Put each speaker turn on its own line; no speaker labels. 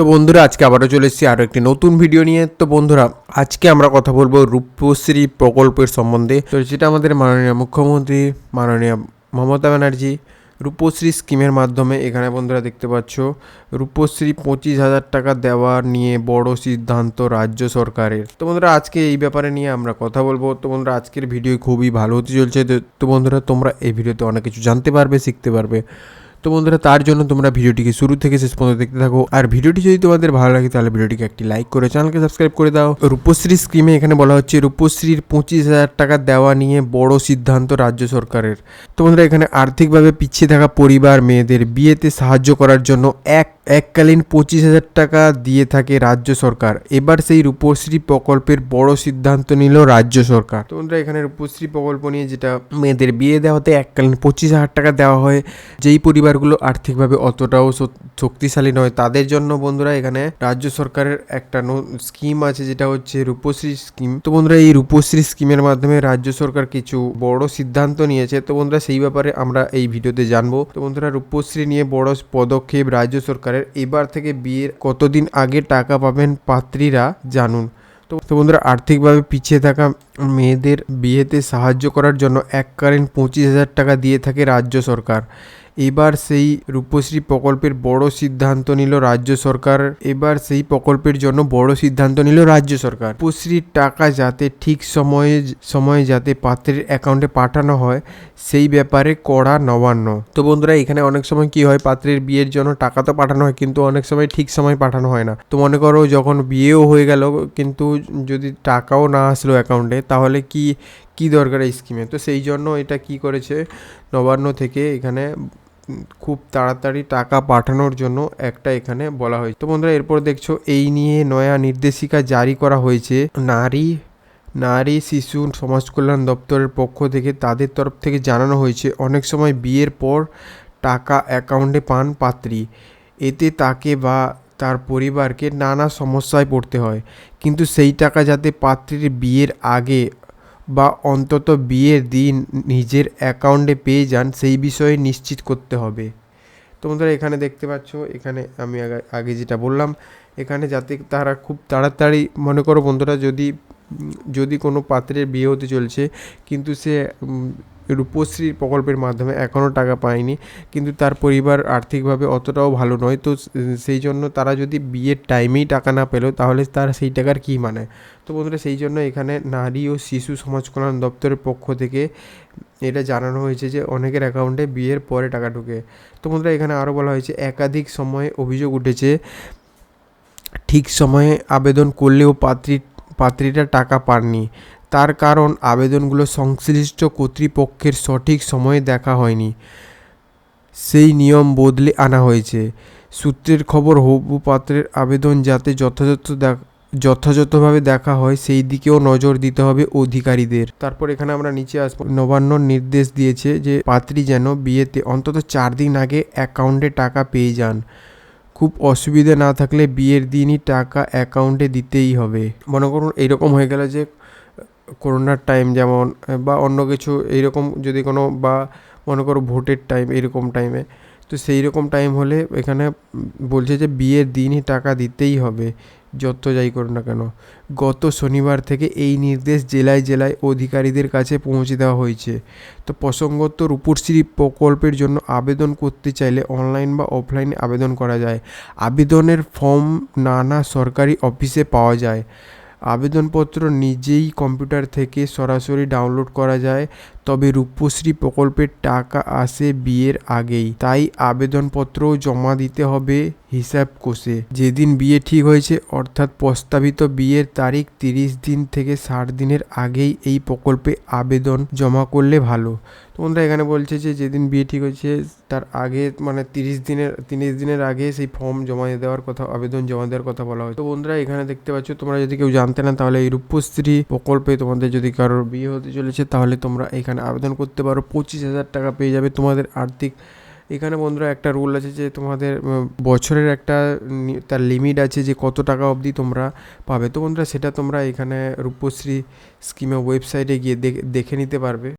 তো বন্ধুরা আজকে আবারও চলে এসেছি আরও একটি নতুন ভিডিও নিয়ে। তো বন্ধুরা আজকে আমরা কথা বলবো রূপশ্রী প্রকল্পের সম্বন্ধে। তো যেটা আমাদের মাননীয় মুখ্যমন্ত্রী মাননীয় মমতা ব্যানার্জি রূপশ্রী স্কিমের মাধ্যমে এখানে বন্ধুরা দেখতে পাচ্ছ রূপশ্রী 25,000 টাকা দেওয়া নিয়ে বড় সিদ্ধান্ত রাজ্য সরকারের। তো বন্ধুরা আজকে এই ব্যাপারে নিয়ে আমরা কথা বলবো। তো বন্ধুরা আজকের ভিডিও খুবই ভালো হতে চলছে। তো বন্ধুরা তোমরা এই ভিডিওতে অনেক কিছু জানতে পারবে, শিখতে পারবে। তো বন্ধুরা তার জন্য তোমরা ভিডিওটিকে শুরু থেকে শেষ পর্যন্ত দেখতে থাকো। আর ভিডিওটি যদি তোমাদের ভালো লাগে তাহলে ভিডিওটিকে একটি লাইক করে চ্যানেলকে সাবস্ক্রাইব করে দাও। রূপশ্রী স্কিমে এখানে বলা হচ্ছে রূপশ্রীর 25,000 টাকা দেওয়া নিয়ে বড় সিদ্ধান্ত রাজ্য সরকারের। তো বন্ধুরা এখানে আর্থিকভাবে পিছিয়ে থাকা পরিবার মেয়েদের বিয়েতে সাহায্য করার জন্য এককালীন 25,000 টাকা দিয়ে থাকে রাজ্য সরকার। এবার সেই রূপশ্রী প্রকল্পের বড় সিদ্ধান্ত নিল রাজ্য সরকার। তো বন্ধুরা এখানে রূপশ্রী প্রকল্প নিয়ে যেটা মেয়েদের বিয়ে দেওয়াতে এককালীন 25,000 টাকা দেওয়া হয়, যেই পরিবারগুলো আর্থিকভাবে অতটাও শক্তিশালী নয় তাদের জন্য বন্ধুরা এখানে রাজ্য সরকারের একটা স্কিম আছে যেটা হচ্ছে রূপশ্রী স্কিম। তো বন্ধুরা এই রূপশ্রী স্কিমের মাধ্যমে রাজ্য সরকার কিছু বড় সিদ্ধান্ত নিয়েছে। তো বন্ধুরা সেই ব্যাপারে আমরা এই ভিডিওতে জানবো। তো বন্ধুরা রূপশ্রী নিয়ে বড় পদক্ষেপ রাজ্য সরকারের। এবার থেকে বিয়ের কতদিন আগে টাকা পাবেন পাত্রীরা জানুন। তো বন্ধুরা আর্থিকভাবে পিছিয়ে থাকা মেয়েদের বিয়েতে সাহায্য করার জন্য এককালীন 25,000 টাকা দিয়ে থাকে রাজ্য সরকার। এবার সেই রূপশ্রী প্রকল্পের বড় সিদ্ধান্ত নিল রাজ্য সরকার। এবার সেই প্রকল্পের জন্য বড় সিদ্ধান্ত নিল রাজ্য সরকার। রূপশ্রীর টাকা যাতে ঠিক সময়ে যাতে পাত্রের অ্যাকাউন্টে পাঠানো হয় সেই ব্যাপারে কড়া নবান্ন। তো বন্ধুরা এখানে অনেক সময় কি হয়, পাত্রের বিয়ের জন্য টাকা তো পাঠানো হয় কিন্তু অনেক সময় ঠিক সময় পাঠানো হয় না। তো মনে করো যখন বিয়েও হয়ে গেল কিন্তু যদি টাকাও না আসলো অ্যাকাউন্টে তাহলে কি দরকার এই স্কিমে। তো সেই জন্য এটা কি করেছে নবান্ন থেকে এখানে খুব তাড়াতাড়ি টাকা পাঠানোর জন্য একটা এখানে বলা হয়েছে। তো বন্ধুরা এরপর দেখছো এই নিয়ে নয়া নির্দেশিকা জারি করা হয়েছে নারী শিশু সমাজ কল্যাণ দপ্তরের পক্ষ থেকে। তাদের তরফ থেকে জানানো হয়েছে অনেক সময় বিয়ের পর টাকা অ্যাকাউন্টে পান পাত্রী, এতে তাকে বা তার পরিবারকে নানা সমস্যায় পড়তে হয়, কিন্তু সেই টাকা যাতে পাত্রীর বিয়ের আগে বা অন্তত বিয়ের দিন নিজের অ্যাকাউন্টে পেয়ে যান সেই বিষয়ে নিশ্চিত করতে হবে। তো বন্ধুরা এখানে দেখতে পাচ্ছ এখানে আমি আগে যেটা বললাম এখানে যাতে তারা খুব তাড়াতাড়ি মনে করো বন্ধুরা যদি কোনো পাত্রের বিয়ে হতে চলছে কিন্তু সে রূপশ্রী প্রকল্পের মাধ্যমে এখনও টাকা পায়নি কিন্তু তার পরিবার আর্থিকভাবে অতটাও ভালো নয়, তো সেই জন্য তারা যদি বিয়ের টাইমেই টাকা না পেলো তাহলে তার সেই টাকার কী মানে। তো বন্ধুরা সেই জন্য এখানে নারী ও শিশু সমাজ কল্যাণ দপ্তরের পক্ষ থেকে এটা জানানো হয়েছে যে অনেকের অ্যাকাউন্টে বিয়ের পরে টাকা ঢুকে। তো বন্ধুরা এখানে আরও বলা হয়েছে একাধিক সময়ে অভিযোগ উঠেছে ঠিক সময়ে আবেদন করলেও পাত্রীরা টাকা পাননি। তার কারণ আবেদনগুলো সংশ্লিষ্ট কর্তৃপক্ষের সঠিক সময়ে দেখা হয়নি, সেই নিয়ম বদলে আনা হয়েছে। সূত্রের খবর হবু পাত্রের আবেদন যাতে যথাযথভাবে দেখা হয় সেই দিকেও নজর দিতে হবে অধিকারীদের। তারপর এখানে আমরা নিচে আসবো নবান্ন নির্দেশ দিয়েছে যে পাত্রী যেন বিয়েতে অন্তত 4 দিন আগে অ্যাকাউন্টে টাকা পেয়ে যান। খুব অসুবিধা না থাকলে বিয়ের দিনই টাকা অ্যাকাউন্টে দিতেই হবে। মনে করুন এইরকম হয়ে গেল যে করোনার টাইম যেমন বা অন্য কিছু এইরকম যদি কোনো বা মনে করো ভোটের টাইম এরকম টাইমে, তো সেই রকম টাইম হলে এখানে বলছে যে বিয়ের দিনই টাকা দিতেই হবে যত যাই করুন না কেন। গত শনিবার থেকে এই নির্দেশ জেলায় জেলায় অধিকারীদের কাছে পৌঁছে দেওয়া হয়েছে। তো প্রসঙ্গত রূপশ্রী প্রকল্পের জন্য আবেদন করতে চাইলে অনলাইন বা অফলাইনে আবেদন করা যায়। আবেদনের ফর্ম নানা সরকারি অফিসে পাওয়া যায়। আবেদনপত্র নিজেই কম্পিউটার থেকে সরাসরি ডাউনলোড করা যায়। তবে রূপশ্রী প্রকল্পের টাকা আসে বিয়ের আগেই, তাই আবেদনপত্রও জমা দিতে হবে হিসাব কষে। যেদিন বিয়ে ঠিক হয়েছে অর্থাৎ প্রস্তাবিত বিয়ের তারিখ 30 দিন থেকে 60 দিনের আগেই এই প্রকল্পে আবেদন জমা করলে ভালো। তো বন্ধুরা এখানে বলছে যে যেদিন বিয়ে ঠিক হয়েছে তার আগে মানে 30 দিনের আগে সেই ফর্ম জমা দেওয়ার কথা, আবেদন জমা দেওয়ার কথা বলা হয়। তো বন্ধুরা এখানে দেখতে পাচ্ছ তোমরা যদি কেউ জানতে না তাহলে এই রূপশ্রী প্রকল্পে তোমাদের যদি কারোর বিয়ে হতে চলেছে তাহলে তোমরা এখানে আবেদন করতে পারো। 25,000 টাকা পেয়ে যাবে তোমাদের আর্থিক। এখানে বন্ধুরা একটা রুল আছে যে তোমাদের বছরের একটা তার লিমিট আছে যে কত টাকা অবধি তোমরা পাবে। তো বন্ধুরা সেটা তোমরা এখানে রূপশ্রী স্কিমে ওয়েবসাইটে গিয়ে দেখে নিতে পারবে।